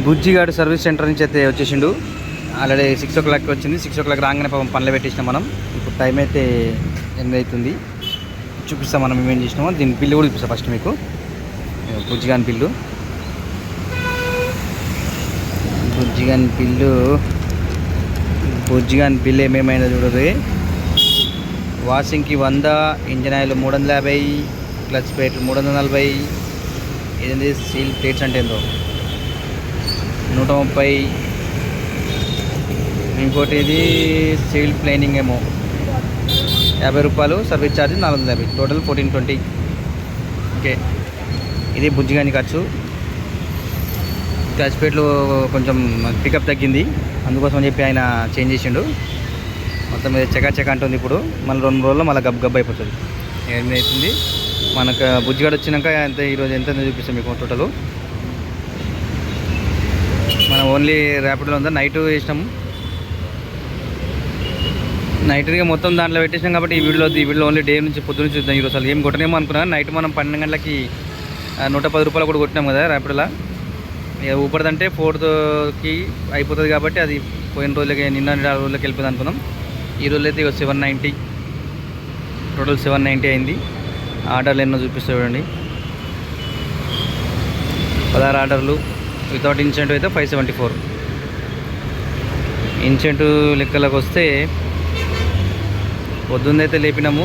Bujjigadu service centre నుంచి అయితే వచ్చేసిండు. Already 6 o'clock వచ్చింది. 6 o'clock రాగానే పాపం పనులు పెట్టేసినాం మనం. ఇప్పుడు టైం అయితే 8 అవుతుంది. చూపిస్తాం మనం ఏమేం చేసినామో. దీని బిల్లు కూడా చూపిస్తాం ఫస్ట్ మీకు. బుజ్జిగాని బిల్లు ఏమేమైనా చూడదు. వాషింగ్కి 100, ఇంజన్ ఆయిల్ 350, క్లచ్ ప్లేట్లు 340, ఇదేంటి స్టీల్ ప్లేట్స్ అంటే ఏందో 130, ఇంకోటి ఇది సివిల్ ప్లైనింగ్ ఏమో 50 రూపాయలు, సర్వీస్ ఛార్జ్ 450, టోటల్ 1420. ఓకే, ఇది బుజ్జిగాని ఖర్చు. క్లచ్ ప్లేట్లు కొంచెం పికప్ తగ్గింది, అందుకోసం అని చెప్పి ఆయన చేంజ్ చేసిండు. మొత్తం మీద చెక అంటుంది. ఇప్పుడు మళ్ళీ 2 రోజుల్లో మళ్ళీ గబ్బు అయిపోతుంది. ఏమైతుంది మనకు బుజ్జిగాడు వచ్చినాక ఎంత ఈరోజు ఎంత చూపిస్తాం మీకు టోటలు. మనం ఓన్లీ ర్యాపిడ్లో ఉందా నైట్ వేసినాము. నైట్గా మొత్తం దాంట్లో పెట్టేసినాం కాబట్టి ఈ వీడియోలో ఓన్లీ డే నుంచి పొద్దున్న చూద్దాం. ఈరోజు అసలు ఏం కొట్టనేమో అనుకున్నా. నైట్ మనం 12 గంటలకి 110 రూపాయలు కూడా కొట్టినాం కదా ర్యాపిడ్లో. ఇక ఊపడదంటే 4కి అయిపోతుంది కాబట్టి అది పోయిన రోజులకి నిన్న 4 రోజులకి వెళ్ళిపోయింది అనుకున్నాం. ఈ రోజులు అయితే ఇక 790, టోటల్ 790 అయింది. ఆర్డర్లు ఎన్నో చూపిస్తాయి చూడండి. 16 ఆర్డర్లు. వితౌట్ ఇన్సెంటివ్ అయితే 574. ఇన్సెంటివ్ లెక్కలకు వస్తే పొద్దున్నైతే లేపినాము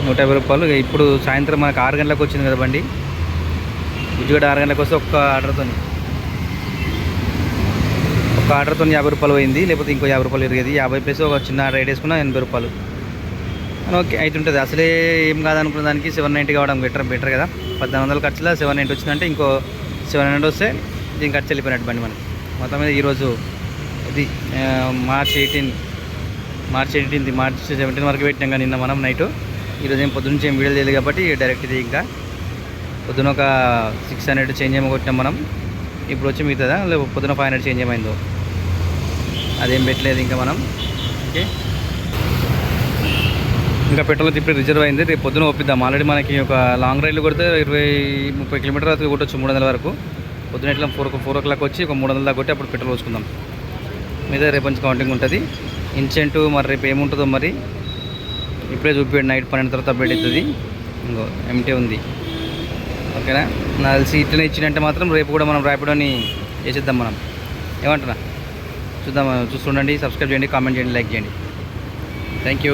150 రూపాయలు. ఇప్పుడు సాయంత్రం మనకు 6 గంటలకు వచ్చింది కదా బండి. బుజ్జిగడ 6 గంటలకు వస్తే ఒక్క ఆర్డర్తో 50 రూపాయలు పోయింది. లేకపోతే ఇంకో 50 రూపాయలు పెరిగేది. 50 ప్లస్ ఒక చిన్న రైడ్ వేసుకున్నా 80 రూపాయలు ఓకే అవుతుంటుంది. అసలే ఏం కాదనుకున్న దానికి 790 కావడం బెటర్ కదా. 1800 ఖర్చులో 790 వచ్చిందంటే ఇంకో 700 వస్తే దీని ఖర్చు వెళ్ళిపోయినట్టు బండి మనకి. మొత్తం మీద ఈరోజు ఇది మార్చ్ 17 వరకు పెట్టినాం కానీ నిన్న మనం నైటు. ఈరోజు ఏం పొద్దున్న నుంచి ఏం వీడియో లేదు కాబట్టి డైరెక్ట్ ఇది ఇంకా పొద్దున ఒక 600 చేంజ్ ఏమో కొట్టినాం మనం. ఇప్పుడు వచ్చి మిగతాదా లేకపోతే పొద్దున 500 చేంజ్ ఏమైందో అదేం పెట్టలేదు ఇంకా మనం. ఓకే, ఇంకా పెట్రోల్ ఇప్పుడు రిజర్వ్ అయింది. రేపు పొద్దున ఒప్పిద్దాం. ఆల్రెడీ మనకి ఒక లాంగ్ రైడ్లు కొడితే 20-30 కిలోమీటర్ వరకు కొట్టచ్చు 300 వరకు. పొద్దున ఇట్లా 4 o'clock వచ్చి ఒక 300 దాకా కొట్టి అప్పుడు పెట్రోల్ పోసుకుందాం. మీద రేపు నుంచి కౌంటింగ్ ఉంటుంది. ఇన్సెంటివ్ మరి రేపు ఏముంటుందో మరి ఇప్పుడే చూపించండి. నైట్ 12 తర్వాత అప్డేట్ అవుతుంది. ఇంకో ఎంటీ ఉంది. ఓకేనా, నాకు తెలిసి ఇట్లనే ఇచ్చినంటే మాత్రం రేపు కూడా మనం ర్యాపిడోని చేసేద్దాం. మనం ఏమంటున్నా చూద్దాం. చూస్తుండండి, సబ్స్క్రైబ్ చేయండి, కామెంట్ చేయండి, లైక్ చేయండి. Thank you.